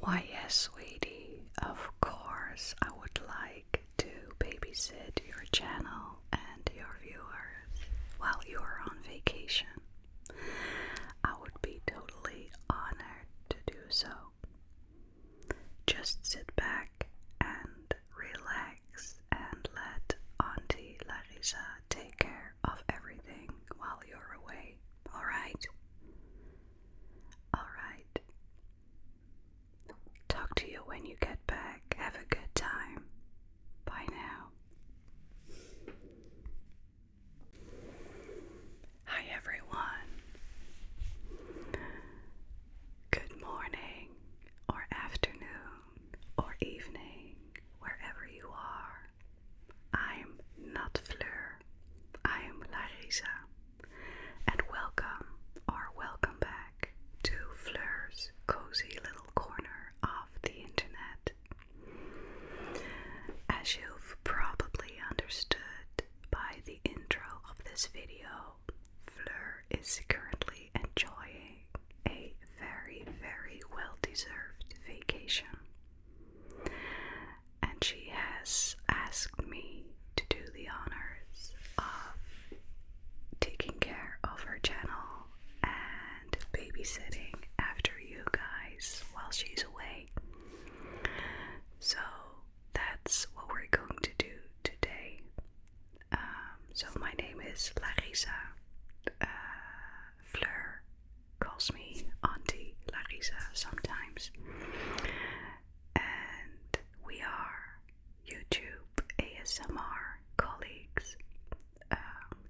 Why, yes, sweetie. Of course, I would like to babysit your channel and your viewers while you're on vacation. I would be totally honored to do so. Just sit back and relax and let Auntie Larissa take care of everything while you're away. Alright? Alright. Talk to you when you get back. Have a good time. Bye now. Hi everyone. Good morning or afternoon or evening, wherever you are. I'm not Fleur. I'm Larissa. And welcome back to Fleur's cozy little corner of the internet. As you've probably understood by the intro of this video, Fleur is currently enjoying a very, very well-deserved vacation. And she has asked me to do the honors of taking care of her channel and babysitting after you guys while she's away. So that's what we're going to do today. So my name is Larissa. Fleur calls me Auntie Larissa sometimes. And we are YouTube ASMR colleagues.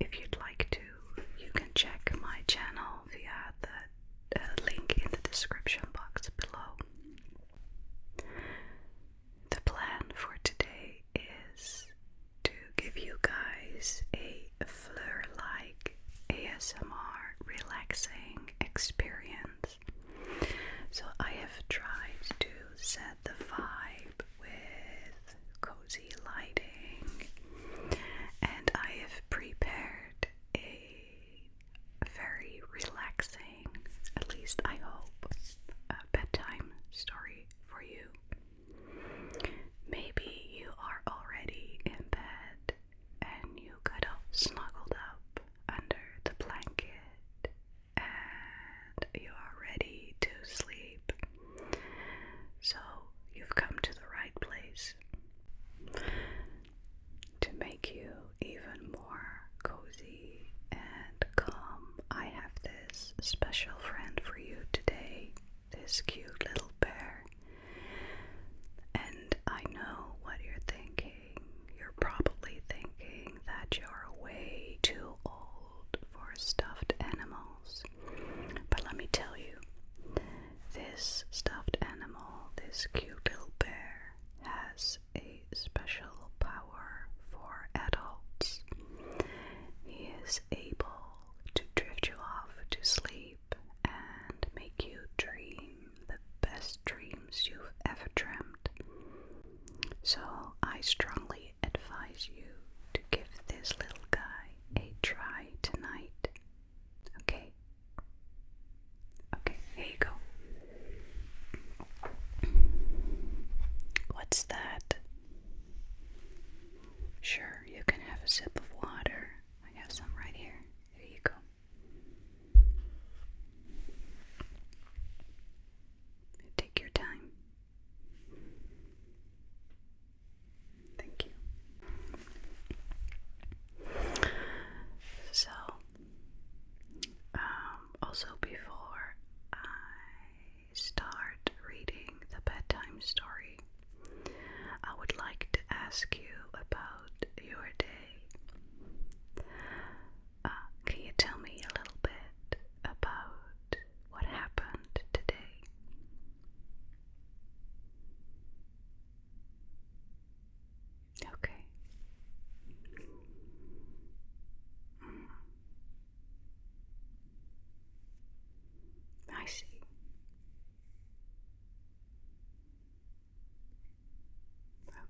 If you'd like to, you can check my channel via the link in the description box below. The plan for today is to give you guys a Fleur-like ASMR relaxing experience. So I have tried to set the vibe with cozy lighting, and I have prepared a very relaxing, at least I hope, bedtime story for you. Maybe you are already in bed and you got all snuggled up under the blanket and you are ready to sleep. So you've come to the right place. To make you even more cozy and calm, I have this special friend for you today, this cute little bear. And I know what you're thinking. You're probably thinking that you're way too old for stuffed animals. But let me tell you, this stuffed animal, this cute little bear, has a special power for adults. He is able to drift you off to sleep and make you dream the best dreams you've ever dreamt. So I strongly advise you to give this little guy a try tonight. Okay? Okay, here you go. What's that? Sure, you can have a sip of water. I have some right here. Here you go. Take your time. Thank you. So, also before I start reading the bedtime story, I would like to ask you about your day. Can you tell me a little bit about what happened today? Okay. I see.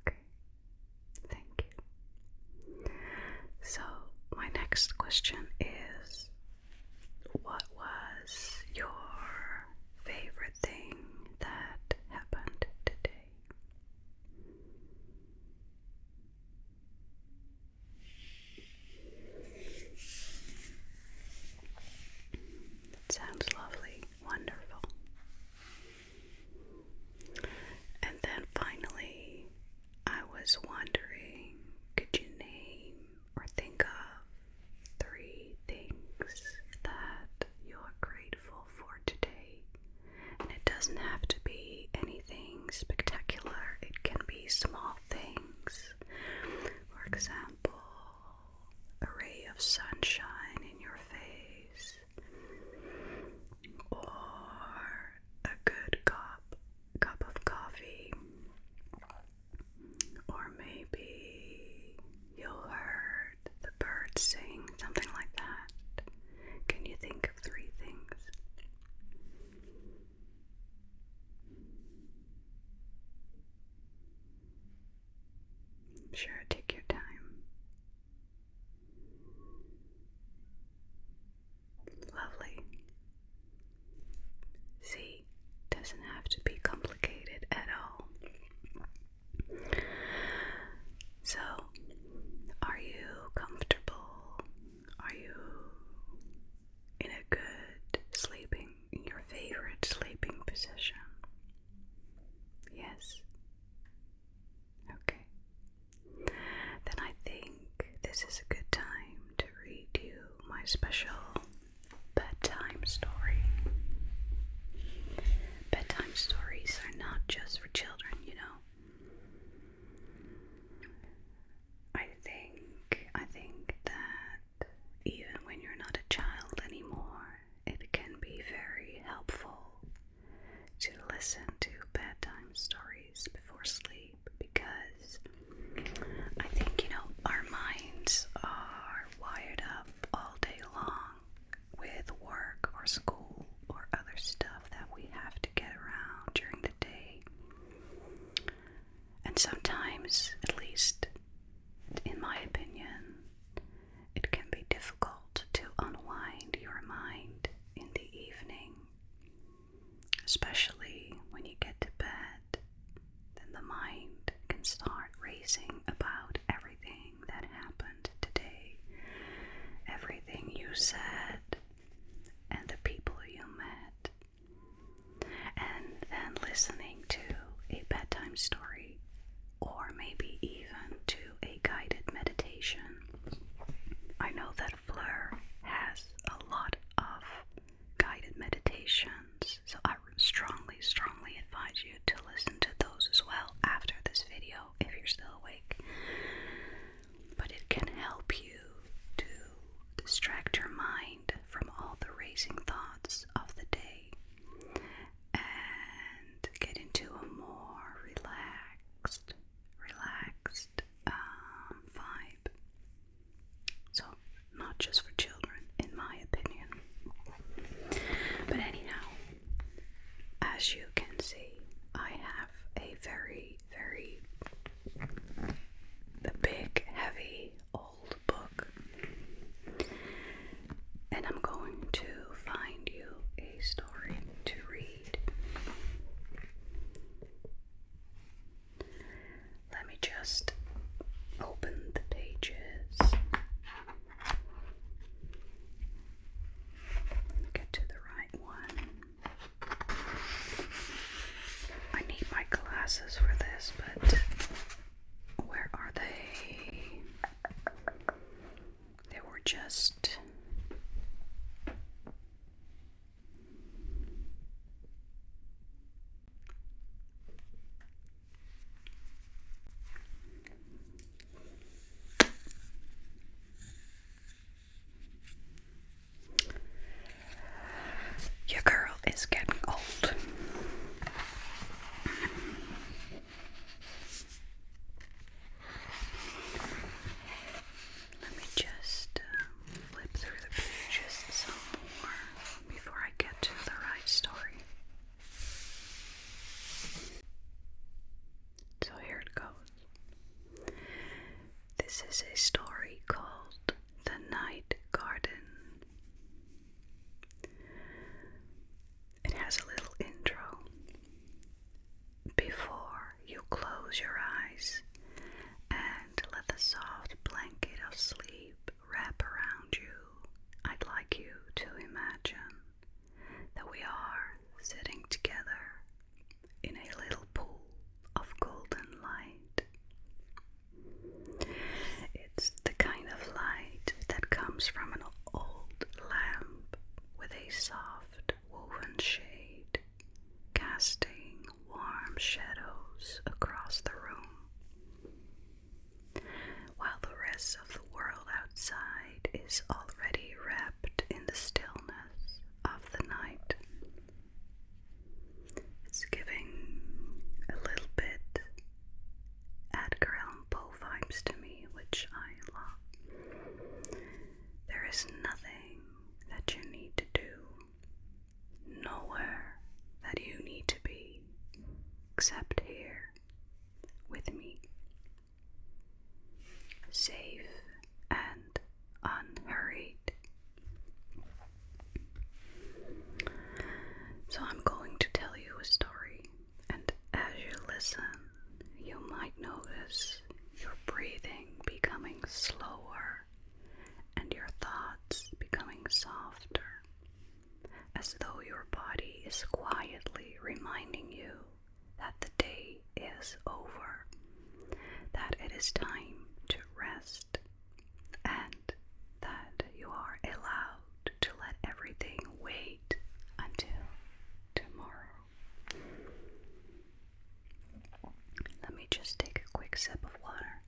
Okay. Thank you. So, my next question is, what was your favorite thing that happened That sounds lovely. Wonderful. And then finally, I was wondering, could you name or think of 3 things that you're grateful for today? And it doesn't have to be anything spectacular. It can be small things. For example, a ray of sunshine in your face, or a good cup of coffee, or maybe you heard the birds sing, something like that. Can you think of 3 things? Sure, take your time. Lovely. See, doesn't have to be complicated at all. So, are you comfortable? Are you in a good in your favorite sleeping position? Yes? Okay. Then I think this is a good time to read you my special bedtime story. Bedtime stories are not just for children, you know. I think that even when you're not a child anymore, it can be very helpful to listen to bedtime stories before sleep, because I think, our minds are wired up all day long with work or school or other stuff that we have to get around during the day. And sometimes, at least in my opinion, it can be difficult to unwind your mind in the evening, especially when you get to bed. Then the mind can start racing about everything that happened today, everything you said, and the people you met. And then listening to a bedtime story, or maybe even to a guided meditation. I know that Fleur has a lot of guided meditations, so I strongly advise you to listen to those as well after this video if you're still awake. But it can help you to distract your mind from all the racing thoughts of the day and get into a more relaxed vibe. So, not just for children, in my opinion. But anyhow, as you can see, I have a very big, heavy, old book. And I'm going to find you a story to read. Let me just open the pages. Get to the right one. I need my glasses for this, but where are they? They were just... Your girl is getting old. Let me just flip through the pages some more before I get to the right story. So here it goes. This is a story called The Night Garden. It has a little intro. Before you close your eyes and let the soft blanket of sleep wrap around you, I'd like you to imagine shadows across the room, while the rest of the world outside is already wrapped in the stillness of the night. It's giving a little bit Edgar Allan Poe vibes to me, which I love. There is nothing that you need to do, nowhere that you need to be, except here with me, safe and unhurried. So I'm going to tell you a story, and as you listen, you might notice your breathing becoming slower and your thoughts becoming softer, as though your body is quietly reminding you that the day is over, that it is time to rest, and that you are allowed to let everything wait until tomorrow. Let me just take a quick sip of water.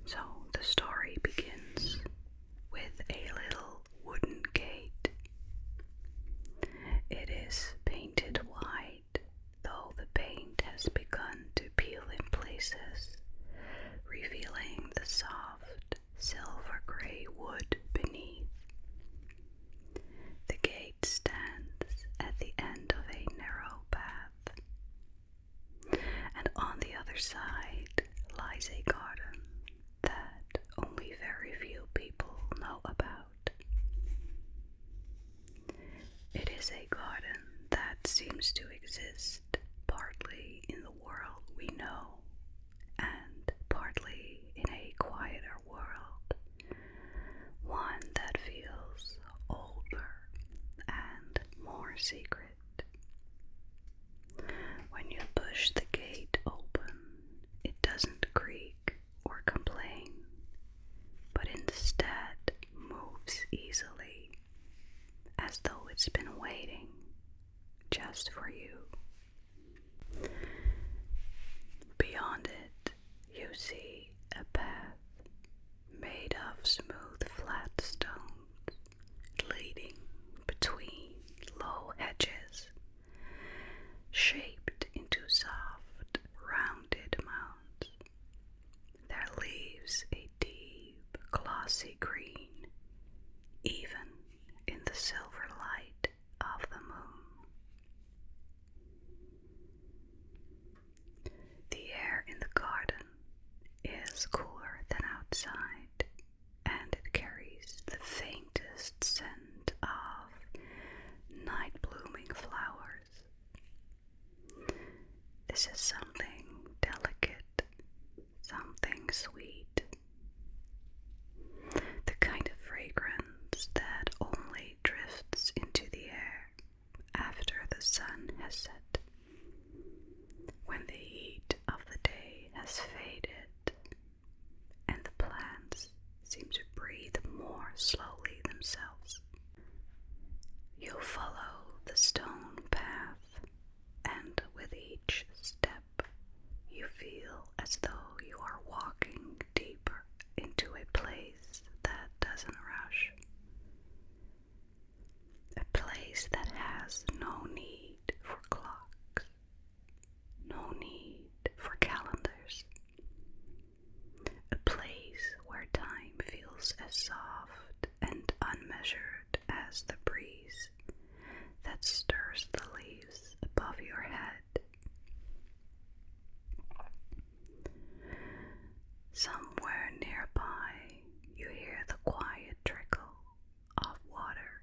So the story begins with a little wooden gate. It is painted white, though the paint has begun to peel in places, revealing the soft silver gray wood beneath. The gate stands at the end of a narrow path, and on the other side lies a garden that only very few people know about. It is a garden that seems to exist partly in the world we know and partly in a quieter world, one that feels older and more secret. When you push the gate open, it doesn't creak or complain, but instead moves easily, as though it's been waiting just for you. Beyond it, you see a path made of smooth flat stones leading between low hedges, shaped into soft, rounded mounds. Their leaves a deep, glossy green, even in the silver light of the moon. The air in the garden is cooler than outside, and it carries the faintest scent of night-blooming flowers. This is something delicate, something sweet, the kind of fragrance that only drifts into the air after the sun has set, when the heat of the day has faded and the plants seem to breathe more slowly themselves. You follow the stone path, and with each step you feel as though you are walking deeper into a place that doesn't rush, a place that has no need for clocks, no need for calendars, a place where time feels as soft and unmeasured as the breeze that stirs the leaves above your head. Somewhere nearby, you hear the quiet trickle of water.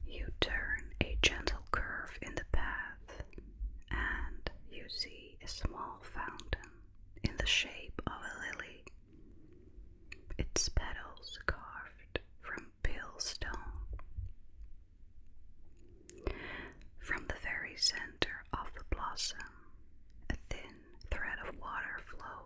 You turn a gentle curve in the path, and you see a small fountain in the shape of a lily, its petals carved from pale stone. From the very center of the blossom, a thin thread of water flows,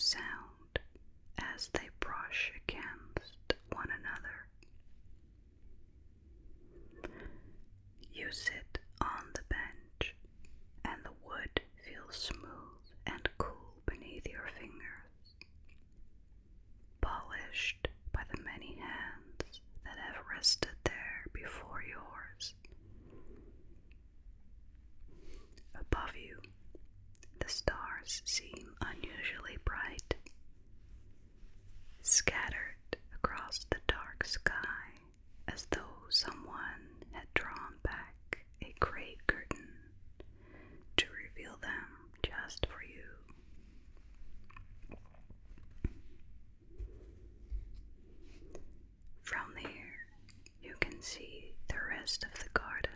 sound as they brush against one another. You sit on the bench, and the wood feels smooth and cool beneath your fingers, polished by the many hands that have rested there before yours. Above you, the stars seem unusually bright, scattered across the dark sky as though someone had drawn back a great curtain to reveal them just for you. From there, you can see the rest of the garden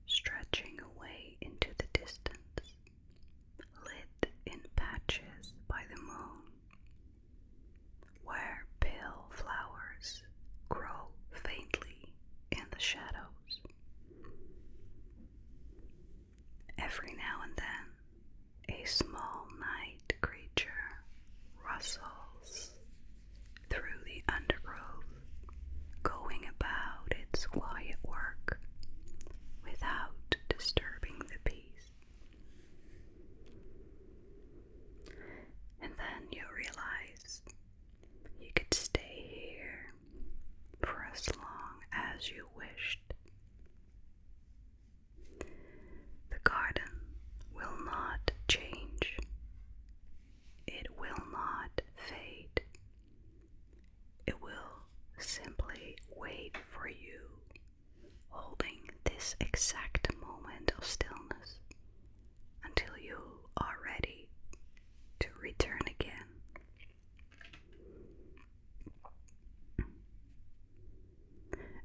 stretching away into the distance, lit in patches by the moon, where pale flowers grow faintly in the shadows. Every now and then, a small night creature rustles through the undergrowth, going about its quiet work without disturbing the peace. And then you realize you could stay here for as long as you wished. The garden will not change. It will not fade. It will simply wait for you, holding this exact moment of stillness until you are ready to return again.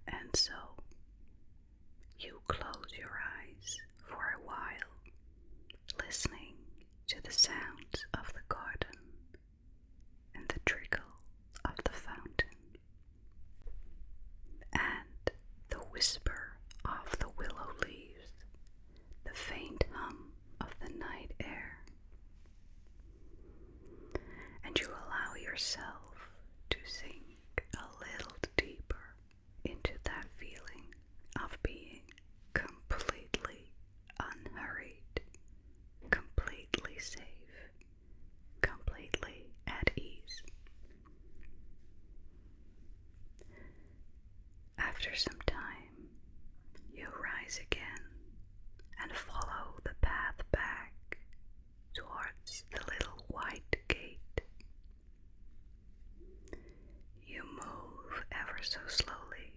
And so, you close your eyes for a while, listening to the sounds of the garden and the trickle of the fountain, and the whisper of the willow leaves, the faint hum of the night air. And you allow yourself to sink a little deeper into that feeling of being completely unhurried, completely safe, completely at ease. After some time, you rise again and follow the path back towards the little white gate. You move ever so slowly,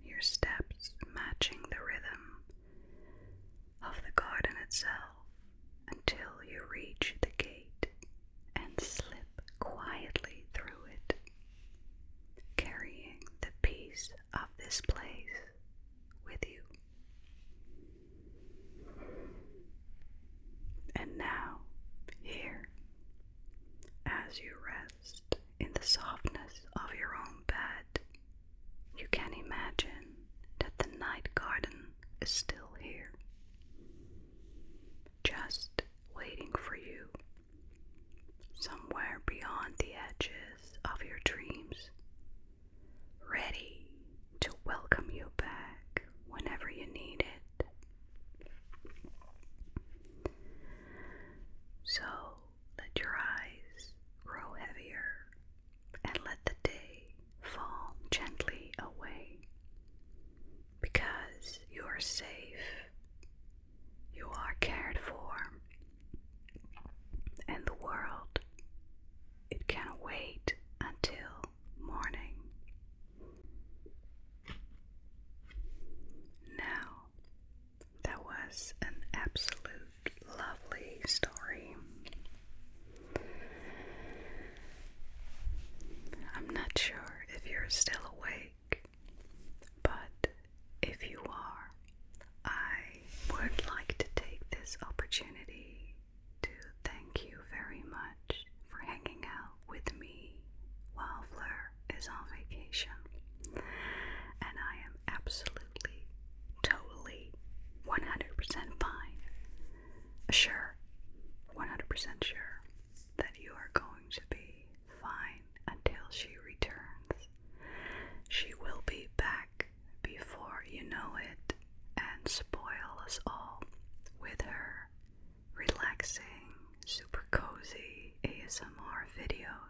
your steps matching the rhythm of the garden itself, until you reach the gate and slip quietly through it, carrying the peace of this place with you. And now, here, as you rest in the softness of your own bed, you can imagine that the night garden is still here, just waiting for you, somewhere beyond the edges of your dreams, ready to welcome you back whenever you need it. So let your eyes grow heavier and let the day fall gently away, because you are safe, you are cared for, and the world, it can wait until morning. Now, that was an absolute lovely story. I'm not sure if you're still awake, but if you are, I would like to take this opportunity to thank you very much for hanging out with me while Fleur is on vacation. And I am absolutely, totally, 100% fine, sure, 100% sure that video.